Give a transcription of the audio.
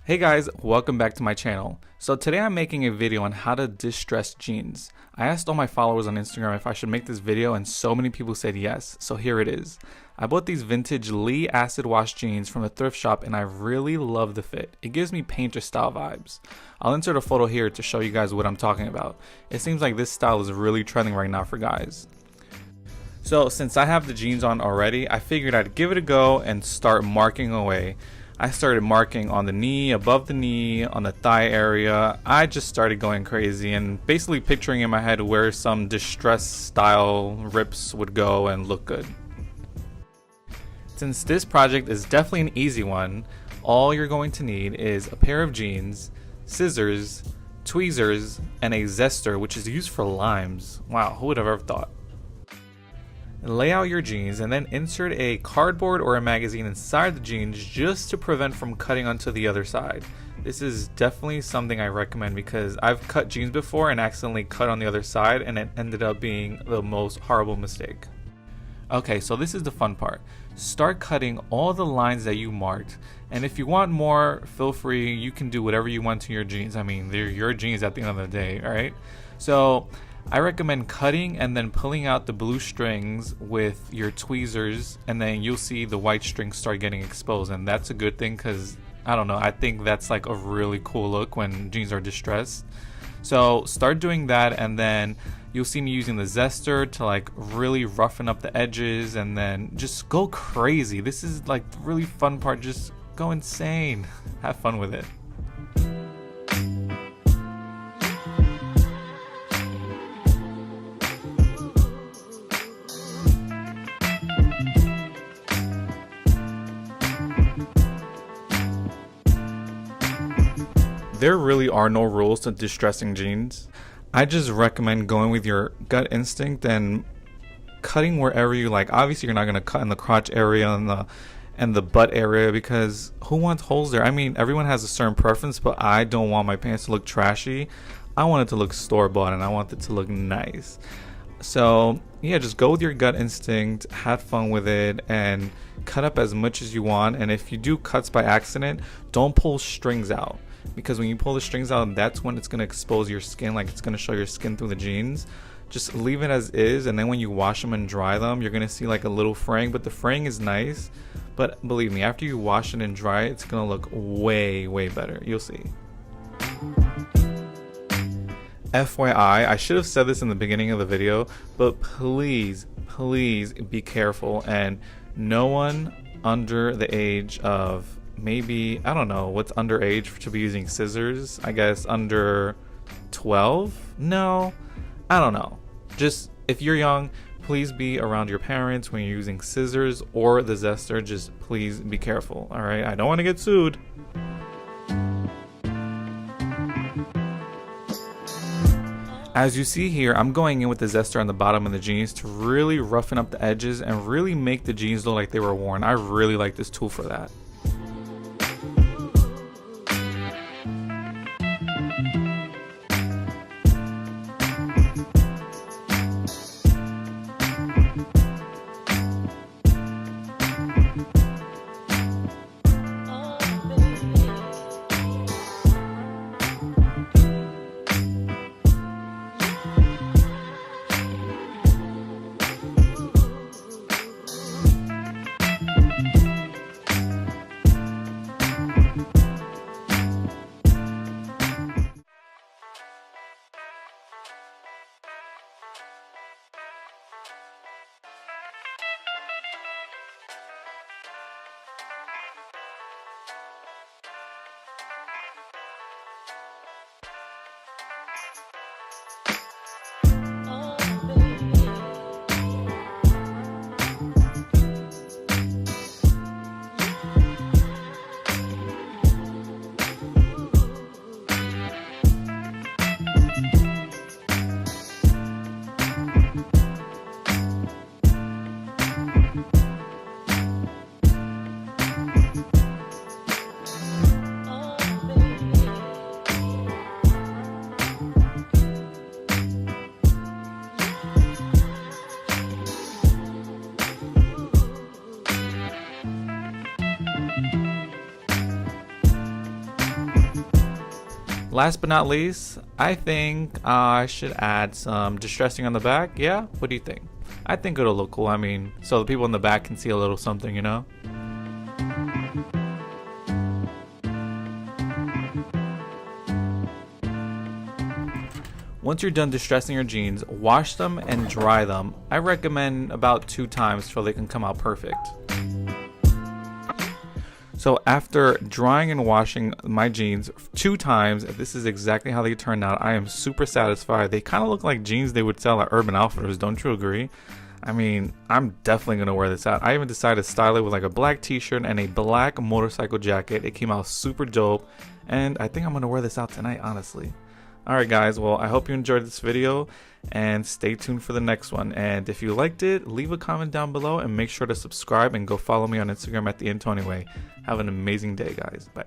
Hey guys, welcome back to my channel. So today I'm making a video on how to distress jeans. I asked all my followers on Instagram if I should make this video and so many people said yes, so here it is. I bought these vintage Lee acid wash jeans from a thrift shop and I really love the fit. It gives me painter style vibes. I'll insert a photo here to show you guys what I'm talking about. It seems like this style is really trending right now for guys. So since I have the jeans on already, I figured I'd give it a go and start marking away. I started marking on the knee, above the knee, on the thigh area. I just started going crazy and basically picturing in my head where some distress style rips would go and look good. Since this project is definitely an easy one, all you're going to need is a pair of jeans, scissors, tweezers, and a zester, which is used for limes. Wow, who would have ever thought? Lay out your jeans and then insert a cardboard or a magazine inside the jeans just to prevent from cutting onto the other side. This is definitely something I recommend because I've cut jeans before and accidentally cut on the other side and it ended up being the most horrible mistake. Okay, so this is the fun part. Start cutting all the lines that you marked, and if you want more, feel free, you can do whatever you want to your jeans. I mean, they're your jeans at the end of the day, alright? So I recommend cutting and then pulling out the blue strings with your tweezers, and then you'll see the white strings start getting exposed, and that's a good thing because I don't know, I think that's like a really cool look when jeans are distressed. So start doing that, and then you'll see me using the zester to like really roughen up the edges and then just go crazy. This is like the really fun part, just go insane. Have fun with it. There really are no rules to distressing jeans. I just recommend going with your gut instinct and cutting wherever you like. Obviously, you're not gonna cut in the crotch area and the butt area because who wants holes there? I mean, everyone has a certain preference, but I don't want my pants to look trashy. I want it to look store-bought and I want it to look nice. So yeah, just go with your gut instinct, have fun with it, and cut up as much as you want. And if you do cuts by accident, don't pull strings out. Because when you pull the strings out, that's when it's going to expose your skin, like it's going to show your skin through the jeans. Just leave it as is, and then when you wash them and dry them, you're going to see like a little fraying, but the fraying is nice. But believe me, after you wash it and dry it, it's going to look way better. You'll see. FYI, I should have said this in the beginning of the video, but please be careful, and no one under the age of maybe, I don't know, what's underage to be using scissors? I guess under 12? No, I don't know. Just, if you're young, please be around your parents when you're using scissors or the zester. Just please be careful, alright? I don't want to get sued. As you see here, I'm going in with the zester on the bottom of the jeans to really roughen up the edges and really make the jeans look like they were worn. I really like this tool for that. Last but not least, I think I should add some distressing on the back. Yeah, what do you think? I think it'll look cool. I mean, so the people in the back can see a little something, you know? Once you're done distressing your jeans, wash them and dry them. I recommend about 2 times so they can come out perfect. So after drying and washing my jeans 2 times, this is exactly how they turned out. I am super satisfied. They kind of look like jeans they would sell at Urban Outfitters, don't you agree? I mean, I'm definitely going to wear this out. I even decided to style it with like a black t-shirt and a black motorcycle jacket. It came out super dope, and I think I'm going to wear this out tonight, honestly. Alright guys, well I hope you enjoyed this video, and stay tuned for the next one. And if you liked it, leave a comment down below and make sure to subscribe and go follow me on Instagram at TheAntonioWay. Have an amazing day guys. Bye.